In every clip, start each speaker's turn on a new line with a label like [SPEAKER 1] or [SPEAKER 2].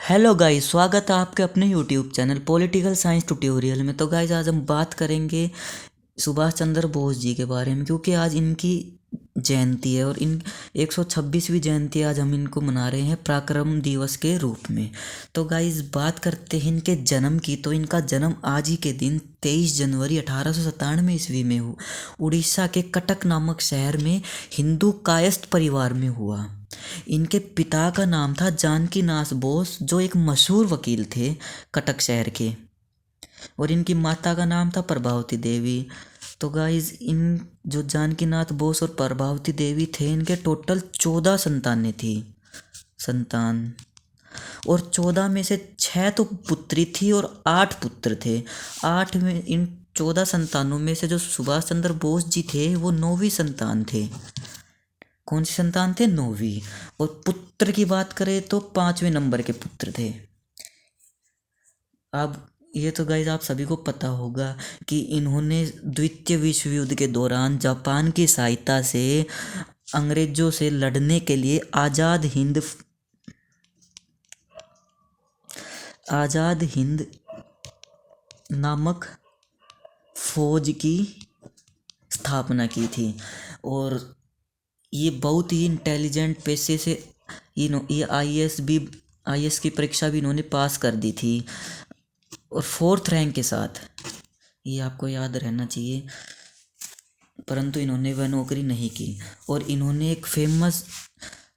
[SPEAKER 1] Hello guys, स्वागत है आपके अपने YouTube channel political science tutorial में। तो गाइस आज हम बात करेंगे सुभाष चंद्र बोस जी के बारे में, क्योंकि आज इनकी जयंती है और इन 126वीं जयंती आज हम इनको मना रहे हैं पराक्रम दिवस के रूप में। तो गाइस बात करते हैं इनके जन्म की। तो इनका जन्म आज ही के दिन 23 जनवरी 1897 ईस्वी में उड़ीसा के कटक नामक शहर में हिंदू कायस्थ परिवार में हुआ। इनके पिता का नाम था जानकीनाथ बोस, जो एक मशहूर वकील थे कटक शहर के, और इनकी माता का नाम था प्रभावती देवी। तो गाइज इन जो जानकीनाथ बोस और प्रभावती देवी थे, इनके टोटल 14 संतानें थी संतान, और 14 में से 6 तो पुत्री थी और 8 पुत्र थे। 8 में इन 14 संतानों में से जो सुभाष चंद्र बोस जी थे वो 9वीं संतान थे। कौन सी संतान थे? 9वीं। और पुत्र की बात करें तो 5वें नंबर के पुत्र थे। अब ये तो गाइज आप सभी को पता होगा कि इन्होंने द्वितीय विश्व युद्ध के दौरान जापान की सहायता से अंग्रेजों से लड़ने के लिए आज़ाद हिंद नामक फौज की स्थापना की थी। और ये बहुत ही इंटेलिजेंट पेशे से ये आईएएस की परीक्षा भी इन्होंने पास कर दी थी, और 4th रैंक के साथ। ये आपको याद रहना चाहिए। परंतु इन्होंने वह नौकरी नहीं की। और इन्होंने एक फेमस,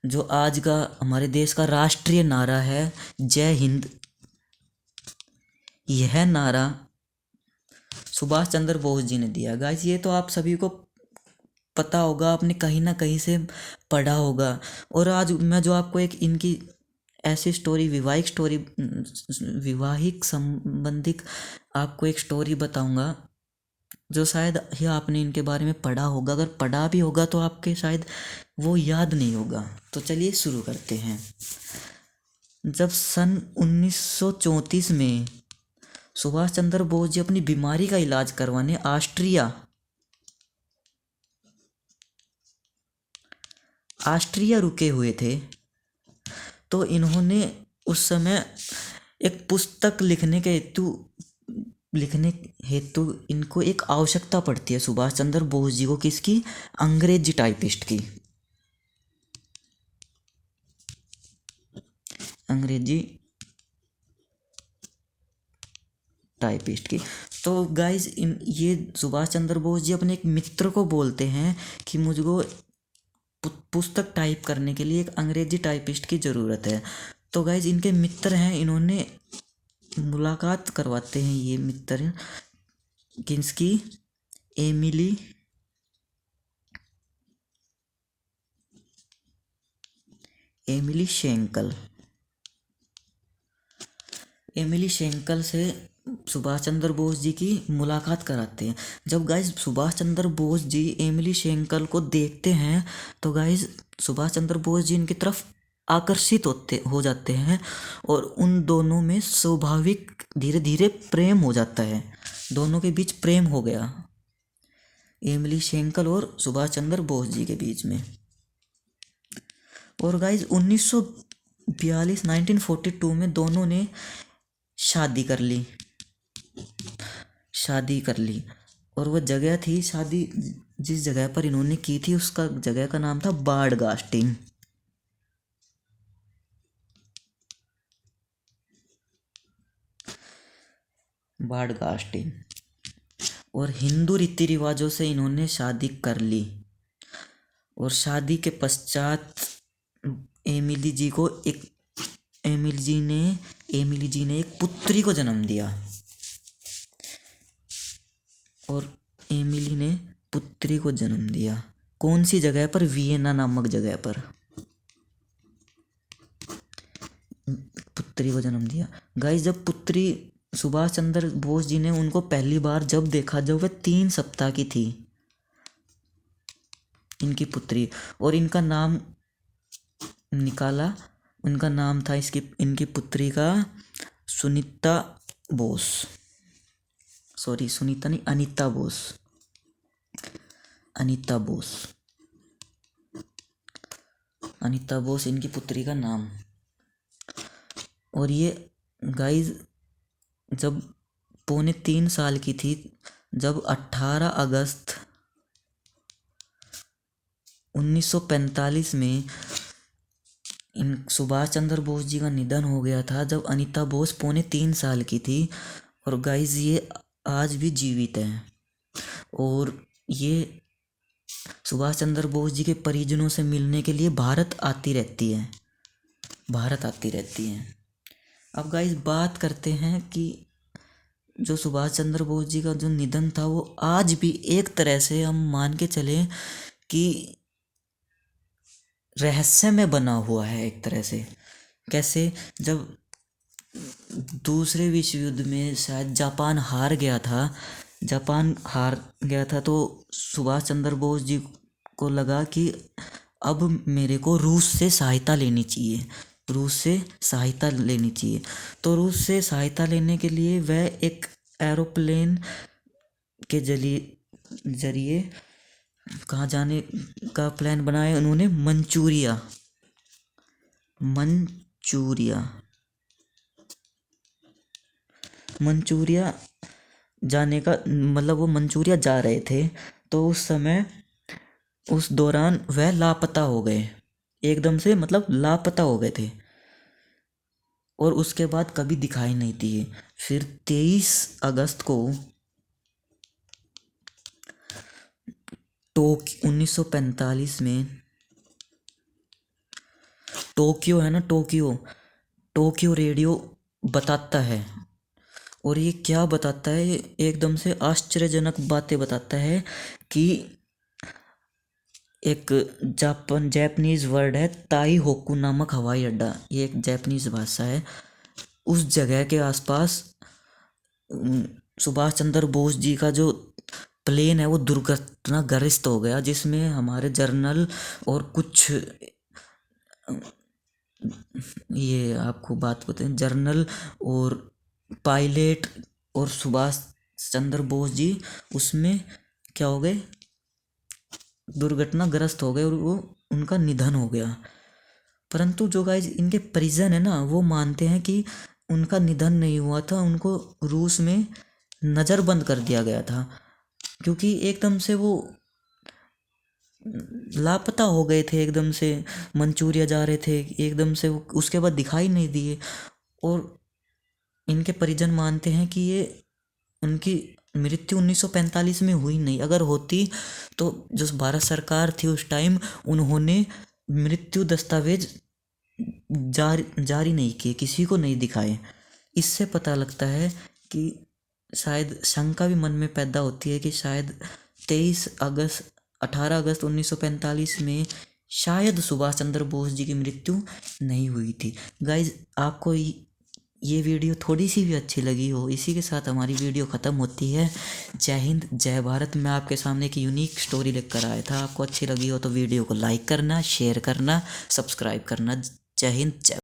[SPEAKER 1] जो आज का हमारे देश का राष्ट्रीय नारा है, जय हिंद, यह नारा सुभाष चंद्र बोस जी ने दिया। गाइस ये तो आप सभी को पता होगा, आपने कहीं ना कहीं से पढ़ा होगा। और आज मैं जो आपको एक इनकी ऐसी स्टोरी, विवाहिक संबंधित आपको एक स्टोरी बताऊंगा, जो शायद ही आपने इनके बारे में पढ़ा होगा। अगर पढ़ा भी होगा तो आपके शायद वो याद नहीं होगा। तो चलिए शुरू करते हैं। जब सन 1934 में सुभाष चंद्र बोस जी अपनी बीमारी का इलाज करवाने ऑस्ट्रिया रुके हुए थे, तो इन्होंने उस समय एक पुस्तक लिखने हेतु इनको एक आवश्यकता पड़ती है सुभाष चंद्र बोस जी को। किसकी? अंग्रेजी टाइपिस्ट की। अंग्रेजी टाइपिस्ट की। तो गाइज ये सुभाष चंद्र बोस जी अपने एक मित्र को बोलते हैं कि मुझको पुस्तक टाइप करने के लिए एक अंग्रेजी टाइपिस्ट की ज़रूरत है। तो गाइज इनके मित्र हैं, इन्होंने मुलाकात करवाते हैं ये मित्र किसकी? एमिली शेंकल से सुभाष चंद्र बोस जी की मुलाकात कराते हैं। जब guys Subhash Chandra Bose ji Emily Schenkl को देखते हैं, तो गाइज सुभाष चंद्र बोस जी इनकी तरफ आकर्षित हो जाते हैं, और उन दोनों में स्वाभाविक धीरे धीरे प्रेम हो जाता है। दोनों के बीच प्रेम हो गया, एमिली शेंकल और सुभाष चंद्र बोस जी के बीच में। और गाइज 1942 में दोनों ने शादी कर ली। और वह जगह थी, शादी जिस जगह पर इन्होंने की थी उसका जगह का नाम था बाड़गास्टिन। और हिंदू रीति रिवाजों से इन्होंने शादी कर ली। और शादी के पश्चात एमिली जी ने एक पुत्री को जन्म दिया। कौन सी जगह पर? वियना नामक जगह पर पुत्री को जन्म दिया। गाइस जब पुत्री सुभाष चंद्र बोस जी ने उनको पहली बार जब देखा, जब वह 3 सप्ताह की थी, इनकी पुत्री, और इनका नाम निकाला। उनका नाम था इनकी पुत्री का सुनीता बोस। सॉरी, सुनीता नहीं, अनीता बोस इनकी पुत्री का नाम। और ये गाइज जब 3.25 साल की थी, जब 18 अगस्त 1945 में इन सुभाष चंद्र बोस जी का निधन हो गया था, जब अनीता बोस 3.25 साल की थी। और गाइज ये आज भी जीवित हैं। और ये सुभाष चंद्र बोस जी के परिजनों से मिलने के लिए भारत आती रहती हैं। अब गाइस बात करते हैं कि जो सुभाष चंद्र बोस जी का जो निधन था वो आज भी एक तरह से हम मान के चलें कि रहस्य में बना हुआ है एक तरह से। कैसे? जब दूसरे विश्व युद्ध में शायद जापान हार गया था तो सुभाष चंद्र बोस जी को लगा कि अब मेरे को रूस से सहायता लेनी चाहिए। तो रूस से सहायता लेने के लिए वह एक एरोप्लेन के जरिए कहाँ जाने का प्लान बनाया उन्होंने? मंचूरिया जाने का मतलब वो मंचूरिया जा रहे थे। तो उस दौरान वह लापता हो गए, एकदम से मतलब लापता हो गए थे और उसके बाद कभी दिखाई नहीं दिए। फिर 23 अगस्त को 1945 में टोक्यो रेडियो बताता है। और ये क्या बताता है? एकदम से आश्चर्यजनक बातें बताता है कि एक जापानीज वर्ड है ताई होकू नामक हवाई अड्डा, ये एक जापानीज भाषा है। उस जगह के आसपास सुभाष चंद्र बोस जी का जो प्लेन है वो दुर्घटनाग्रस्त हो गया, जिसमें हमारे जर्नल और कुछ ये आपको बात बताएं, जर्नल और पायलट और सुभाष चंद्र बोस जी उसमें क्या हो गए? दुर्घटनाग्रस्त हो गए और वो उनका निधन हो गया। परंतु जो गाइज इनके परिजन है ना, वो मानते हैं कि उनका निधन नहीं हुआ था, उनको रूस में नज़रबंद कर दिया गया था, क्योंकि एकदम से वो लापता हो गए थे। एकदम से मंचूरिया जा रहे थे, एकदम से वो उसके बाद दिखाई नहीं दिए। और इनके परिजन मानते हैं कि ये उनकी मृत्यु 1945 में हुई नहीं। अगर होती तो जो भारत सरकार थी उस टाइम, उन्होंने मृत्यु दस्तावेज जारी नहीं किए, किसी को नहीं दिखाए। इससे पता लगता है कि शायद शंका भी मन में पैदा होती है कि शायद 18 अगस्त 1945 में शायद सुभाष चंद्र बोस जी की मृत्यु नहीं हुई थी। गाइज आपको ये वीडियो थोड़ी सी भी अच्छी लगी हो, इसी के साथ हमारी वीडियो ख़त्म होती है। जय हिंद, जय भारत। मैं आपके सामने एक यूनिक स्टोरी लेकर आया था। आपको अच्छी लगी हो तो वीडियो को लाइक करना, शेयर करना, सब्सक्राइब करना। जय हिंद, जय